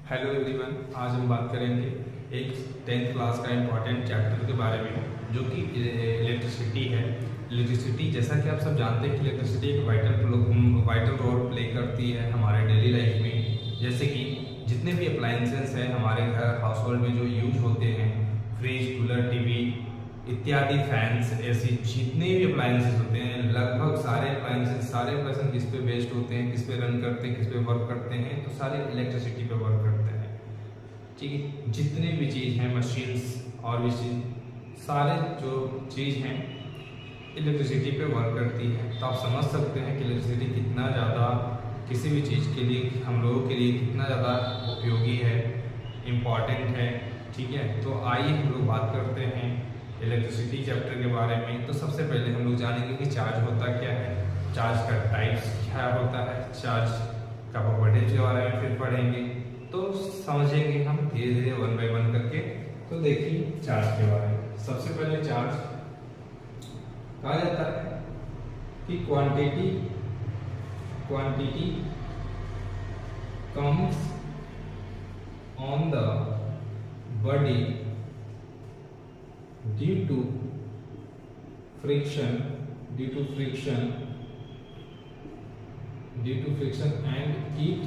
Hello everyone, आज हम बात करेंगे एक 10th क्लास का इम्पॉर्टेंट चैप्टर के बारे में जो कि इलेक्ट्रिसिटी है। इलेक्ट्रिसिटी, जैसा कि आप सब जानते हैं कि इलेक्ट्रिसिटी एक वाइटल रोल प्ले करती है हमारे डेली लाइफ में। जैसे कि जितने भी अप्लाइंसेस हैं हमारे घर हाउस होल्ड में जो यूज होते हैं, फ्रिज, कूलर, टीवी इत्यादि, फैंस, एसी, जितने भी अप्लाइंसेस होते हैं, लगभग सारे अप्लाइंसेस किस पे बेस्ड होते हैं, किस पे रन करते हैं, किस पे वर्क करते हैं, तो सारे इलेक्ट्रिसिटी पे वर्क करते हैं। ठीक है, जितने भी चीज़ हैं, मशीन्स और भी चीज, सारे जो चीज़ हैं इलेक्ट्रिसिटी पे वर्क करती है। तो आप समझ सकते हैं कि इलेक्ट्रिसिटी कितना ज़्यादा किसी भी चीज़ के लिए, हम लोगों के लिए कितना ज़्यादा उपयोगी है, इम्पॉर्टेंट है। ठीक है, तो आइए हम लोग बात करते हैं इलेक्ट्रिसिटी चैप्टर के बारे में। तो सबसे पहले हम लोग जानेंगे कि चार्ज होता क्या है, चार्ज का टाइप्स क्या होता है, चार्ज का प्रॉपर्टीज के बारे में फिर पढ़ेंगे। तो समझेंगे हम धीरे धीरे वन बाय वन करके। तो देखिए चार्ज के बारे में। सबसे पहले चार्ज कहा जाता है कि quantity comes on the body due to friction and it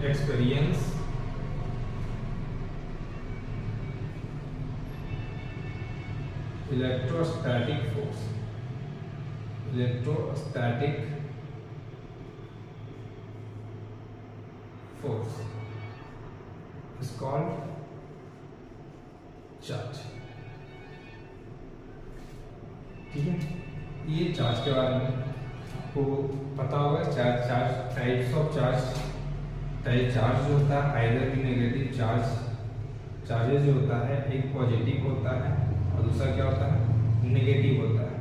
experience electrostatic force is called charge. ठीक है, ये चार्ज के बारे में आपको पता होगा। टाइप्स ऑफ चार्ज जो होता है, आइदर भी नेगेटिव चार्जेस जो होता है, एक पॉजिटिव होता है और दूसरा क्या होता है, नेगेटिव होता है।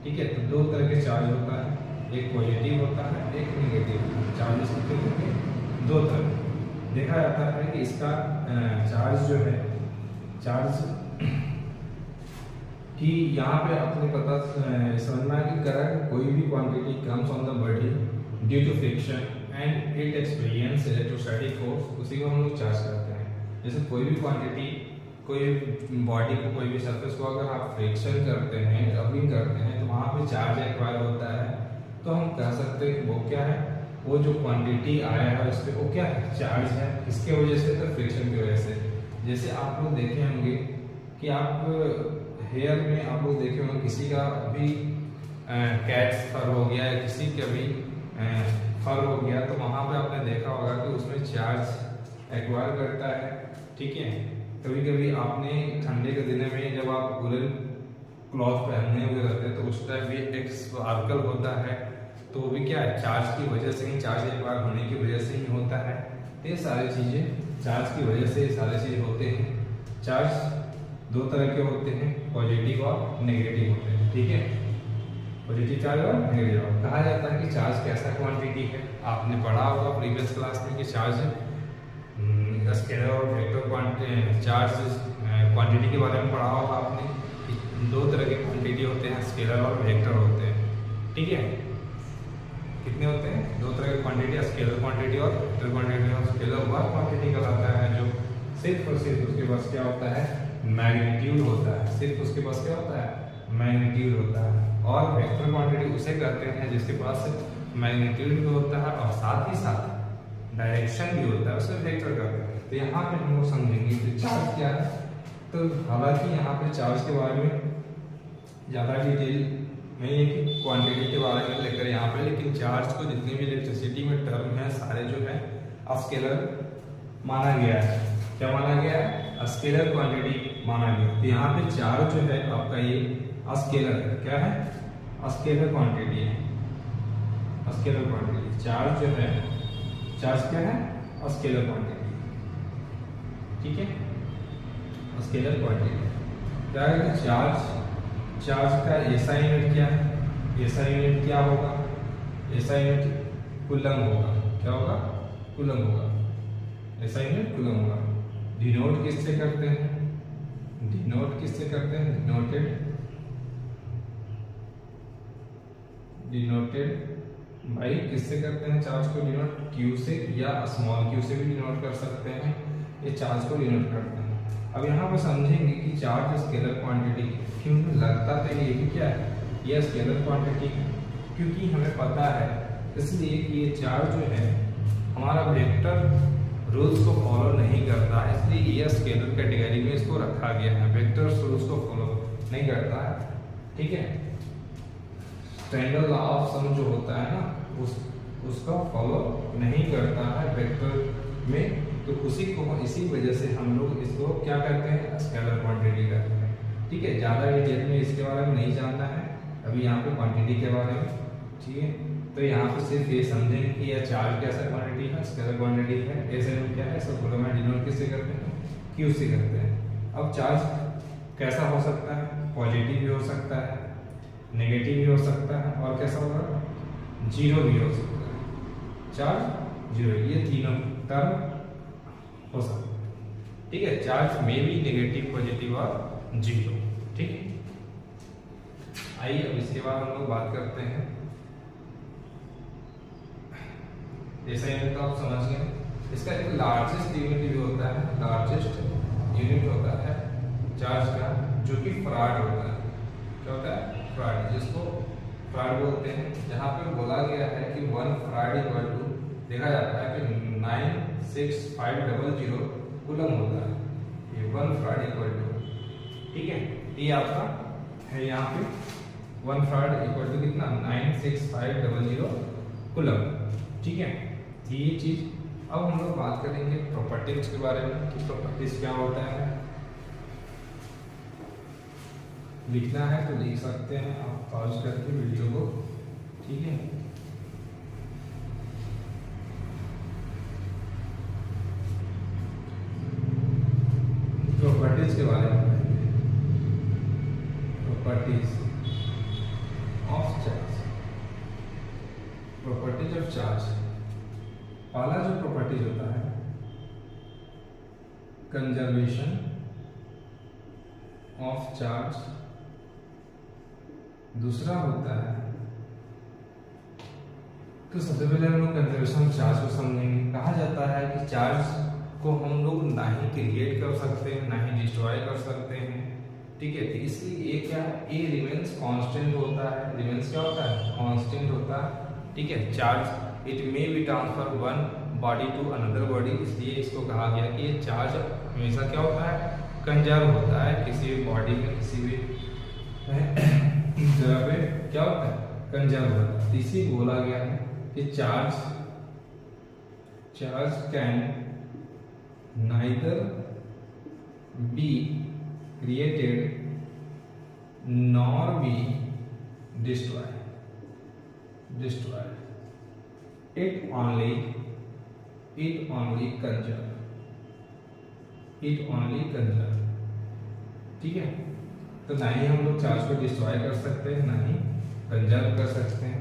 ठीक है, तो दो तरह के चार्ज होता है, एक पॉजिटिव होता है, एक नेगेटिव। चार्जेस कितने होंगे, दो तरह देखा जाता है कि इसका चार्ज जो है, चार्ज कि यहाँ पे अपने पता समझना है कि करंट कोई भी quantity comes on the body due to friction and it experience electrostatic force, उसी को हम लोग चार्ज करते हैं। जैसे कोई भी क्वांटिटी, कोई बॉडी को, कोई भी सरफेस को अगर आप फ्रिक्शन करते हैं, रबिंग करते हैं, तो वहाँ पे चार्ज एक्वायर होता है। तो हम कह सकते हैं कि वो क्या है, वो जो क्वांटिटी आया है उस पर वो क्या है, चार्ज है। किसके वजह से, तो फ्रिक्शन की वजह से। जैसे आप लोग देखे होंगे कि आप हेयर में आप लोग देखे होंगे किसी का भी कैट्स फर हो गया या किसी का भी फर हो गया, तो वहाँ पे आपने देखा होगा कि उसमें चार्ज एक्वायर करता है। ठीक है, कभी कभी आपने ठंडे के दिन में जब आप वूलन क्लॉथ पहने हुए रहते हैं तो उस टाइम भी एक स्पार्कल होता है, तो वो भी क्या है, चार्ज की वजह से ही, चार्ज एक्वायर होने की वजह से ही होता है। तो ये सारी चीजें चार्ज की वजह से सारे चीज होते हैं। चार्ज दो तरह के होते हैं, पॉजिटिव और नेगेटिव होते हैं। ठीक है, पॉजिटिव चार्ज और नेगेटिव चार्ज। कहा जाता है कि चार्ज कैसा क्वांटिटी है, आपने पढ़ा होगा प्रीवियस क्लास में कि चार्ज स्केलर और वेक्टर चार्ज क्वांटिटी के बारे में पढ़ा होगा आपने। दो तरह के क्वांटिटी होते हैं, स्केलर और वेक्टर होते हैं। ठीक है, कितने होते हैं, दो तरह की क्वांटिटी, स्केलर क्वांटिटी और वेक्टर क्वांटिटी। और स्केलर वह क्वांटिटी कहलाता है जो सिर्फ और सिर्फ उसके पास क्या होता है, मैग्नीट्यूड होता है। सिर्फ उसके पास क्या होता है, मैग्नीट्यूड होता है। और वेक्टर क्वांटिटी उसे कहते हैं जिसके पास मैग्नीट्यूड भी होता है और साथ ही साथ डायरेक्शन भी होता है, उसे वेक्टर कहते हैं। तो यहाँ पे हम लोग समझेंगे कि चार्ज क्या है। तो हालांकि यहाँ पे चार्ज के बारे में ज़्यादा डिटेल नहीं है कि क्वांटिटी के बारे में लेकर यहाँ पे, लेकिन चार्ज को जितने भी इलेक्ट्रिसिटी में टर्म है सारे जो है स्केलर माना गया है। क्या माना गया है, स्केलर क्वांटिटी माना गया। तो यहाँ पे चार्ज जो है आपका ये स्केलर क्या है, स्केलर क्वांटिटी है। स्केलर क्वांटिटी चार्ज जो है, चार्ज क्या है, स्केलर क्वांटिटी। ठीक है, स्केलर क्वांटिटी क्या है, चार्ज का एसआई यूनिट क्या है, एसआई यूनिट क्या होगा, एसआई यूनिट कूलम होगा। क्या होगा, कूलम होगा। एसआई यूनिट कूलम होगा। डिनोट किससे करते हैं, डिनोटेड भाई किससे करते हैं चार्ज को डिनोट? क्यू से या स्मॉल क्यू से भी डिनोट कर सकते हैं, ये चार्ज को डिनोट करते हैं। अब यहाँ पर समझेंगे कि चार्ज स्केलर क्वांटिटी, क्यों लगता तो ये भी क्या है, ये स्केलर क्वांटिटी, क्योंकि हमें पता है इसलिए कि ये चार्ज जो है हमारा वेक्टर रूल्स को फॉलो नहीं करता है, इसलिए ये स्केलर कैटेगरी में इसको रखा गया है। वेक्टर रूल्स को फॉलो नहीं करता है, ठीक है। स्टैंडर्ड लॉ ऑफ सम जो होता है ना, उसका फॉलो नहीं करता है वेक्टर में, तो इसी वजह से हम लोग इसको क्या करते हैं, स्केलर क्वांटिटी करते हैं, ठीक है। ज़्यादा डिटेल में इसके बारे में नहीं जानना है अभी यहाँ पे क्वांटिटी के बारे में, ठीक है। तो यहाँ पे सिर्फ ये समझेंगे कि यह चार्ज कैसा क्वांटिटी है, स्केलर क्वांटिटी है। ऐसे में क्या है, सब बोलो मैं डिनोट किससे करते हैं, क्यू से करते हैं। अब चार्ज कैसा हो सकता है, पॉजिटिव भी हो सकता है, नेगेटिव भी हो सकता है, और कैसा होगा, जीरो भी हो सकता है। चार्ज जीरो, ये तीनों टर्म हो सकता है, ठीक है। चार्ज में भी नेगेटिव, पॉजिटिव और जीरो, ठीक है। आइए अब इसके बाद हम लोग बात करते हैं, जैसे ये तो आप समझ गए, इसका एक लार्जेस्ट यूनिट भी होता है, लार्जेस्ट यूनिट होता है चार्ज का, जो कि फराड होता है। क्या होता है, फराड, जिसको फराड बोलते हैं। जहाँ पे बोला गया है कि 1 फराड इक्वल टू, देखा जाता है कि 96500 कूलम होता है, ये 1 फराड इक्वल टू, ठीक है। ये आपका है यहाँ पे 1 फराड इक्वल टू कितना, 96500 कूलम, ठीक है। ये चीज। अब हम लोग बात करेंगे प्रॉपर्टीज के बारे में कि प्रॉपर्टीज क्या होता है। लिखना है तो लिख सकते हैं आप पॉज करके वीडियो को, ठीक है। प्रॉपर्टीज के बारे में, properties of charge, properties of charge. पहला जो प्रॉपर्टीज होता है, कंजर्वेशन ऑफ चार्ज। दूसरा होता है, तो सबसे पहले हम लोग कंजर्वेशन ऑफ चार्ज को समझेंगे। कहा जाता है कि चार्ज को हम लोग ना ही क्रिएट कर सकते हैं, ना ही डिस्ट्रॉय कर सकते हैं, ठीक है। तो इसलिए ये क्या है, ये रिमेंस कांस्टेंट होता है। रिमेंस क्या होता है, कांस्टेंट होता है, ठीक है। Charge it may be transfer one body to another body, इसलिए इसको कहा गया कि ये चार्ज हमेशा क्या होता है, कंजर्व होता है किसी भी बॉडी में, किसी भी जगह पे क्या होता है, कंजर्व होता है। इसी बोला गया है कि charge can neither be created nor be destroyed, it only conserve, ठीक है। तो ना ही हम लोग चार्ज को डिस्ट्रॉय कर सकते हैं, ना ही कंजर्व कर सकते हैं,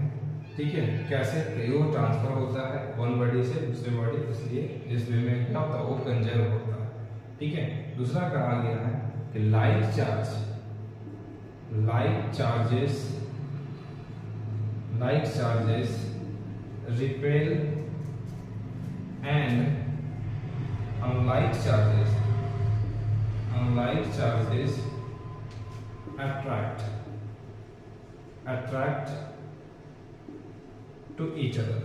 ठीक है। कैसे, वो ट्रांसफर होता है वन बॉडी से दूसरे बॉडी, इसलिए इस वे में क्या होता है, वो कंजर्व होता है, ठीक है। दूसरा कहा गया है कि like charges repel and unlike charges attract to each other।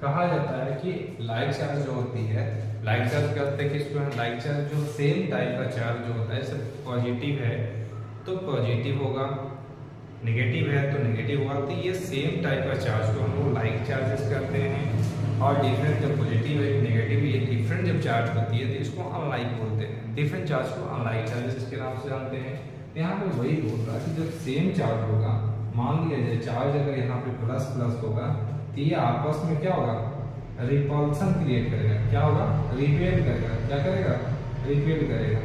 कहा जाता है कि लाइक चार्ज जो होती है, लाइक चार्ज क्या होता है कि इसको लाइक चार्ज जो सेम टाइप का चार्ज जो होता है, जैसे पॉजिटिव है तो पॉजिटिव होगा, नेगेटिव है तो नेगेटिव होगा। तो ये सेम टाइप का चार्ज को हम लोग लाइक चार्जेस करते हैं। और डिफरेंट जब पॉजिटिव है नेगेटिव, ये डिफरेंट जब चार्ज होती है तो इसको अनलाइक बोलते हैं। डिफरेंट चार्ज को अनलाइक चार्जेस के नाम से जानते हैं। यहाँ पे वही बोल रहा है कि जब सेम चार्ज होगा, मान लिया जाए चार्ज अगर यहाँ पे प्लस प्लस होगा, तो ये आपस में क्या होगा, रिपल्सन क्रिएट करेगा। क्या होगा, रिपेल करेगा। क्या करेगा, रिपेल करेगा,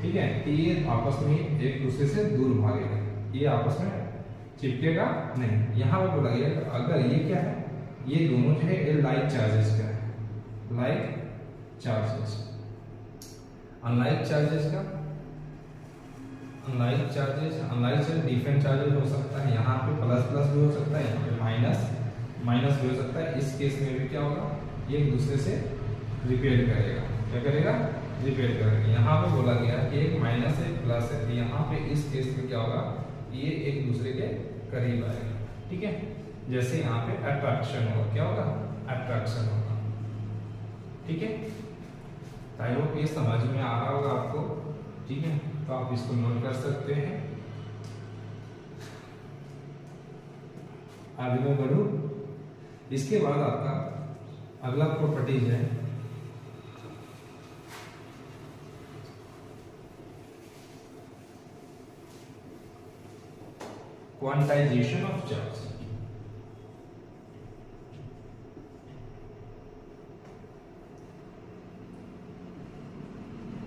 ठीक है। तो ये आपस में एक दूसरे से दूर भागेगा, ये आपस में चिपकेगा नहीं। यहाँ पर बोला गया अगर ये क्या है, ये दोनों जो है ये लाइक चार्जेस का है, लाइक चार्जेस। अनलाइक चार्जेस का, unlike charges, unlike charge different charges हो सकता है, यहाँ पे प्लस प्लस भी हो सकता है, यहाँ पे माइनस माइनस भी हो सकता है। इस केस में भी क्या होगा, ये एक दूसरे से रिपेयर करेगा, क्या करेगा, रिपेयर करेगा। यहाँ पे बोला गया कि एक माइनस है प्लस है, तो यहाँ पे इस केस में क्या होगा, ये एक दूसरे के करीब आएगा, ठीक है। जैसे यहाँ पे अट्रैक्शन होगा, क्या होगा, अट्रैक्शन होगा, ठीक है। आई होप ये समझ में आ रहा होगा आपको, ठीक है। तो आप इसको नोट कर सकते हैं। आगे मैं बढ़ूं, इसके बाद आपका अगला प्रॉपर्टीज है quantization of charge.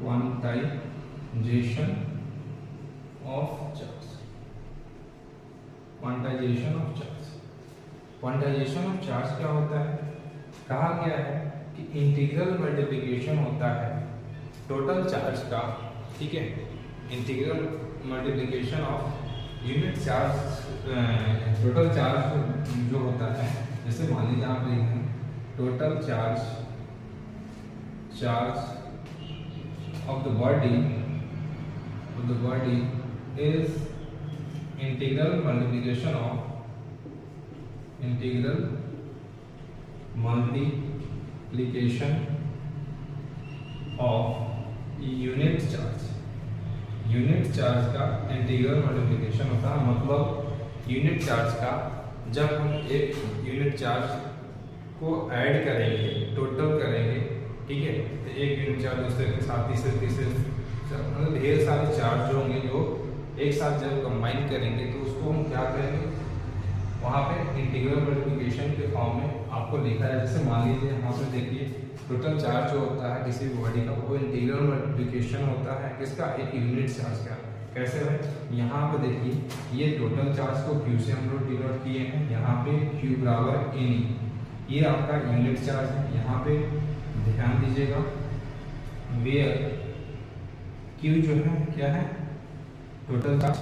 Quantization of charge, quantization of charge. Quantization of charge क्या होता है, कहा गया है कि इंटीग्रल मल्टीप्लिकेशन होता है टोटल चार्ज का, ठीक है। Integral multiplication of unit charge, total charge जो होता है, जैसे मान लीजिए आप लिखें total charge of the body is integral multiplication of unit charge. Unit charge का इंटीग्रल मल्टीप्लिकेशन होता है, मतलब यूनिट चार्ज का जब हम एक यूनिट चार्ज को ऐड करेंगे, टोटल करेंगे, ठीक है, तो एक यूनिट चार्ज दूसरे के साथ तीसरे मतलब ढेर सारे चार्ज जो होंगे जो एक साथ जब कंबाइन करेंगे तो उसको हम क्या करेंगे, वहाँ पे इंटीग्रल मल्टीप्लिकेशन के फॉर्म में आपको लिखा है। जैसे मान लीजिए यहाँ पे देखिए टोटल चार्ज जो होता है किसी भी बॉडी का, वो इंटीग्रल मल्टीप्लिकेशन होता है किसका, एक यूनिट चार्ज का। कैसे है, यहाँ पे देखिए ये टोटल चार्ज को Q से हम लोग डिनोट किए हैं, यहाँ पे Q बराबर NE, ये आपका यूनिट चार्ज है। यहाँ पे ध्यान दीजिएगा, वेयर Q जो है क्या है, टोटल चार्ज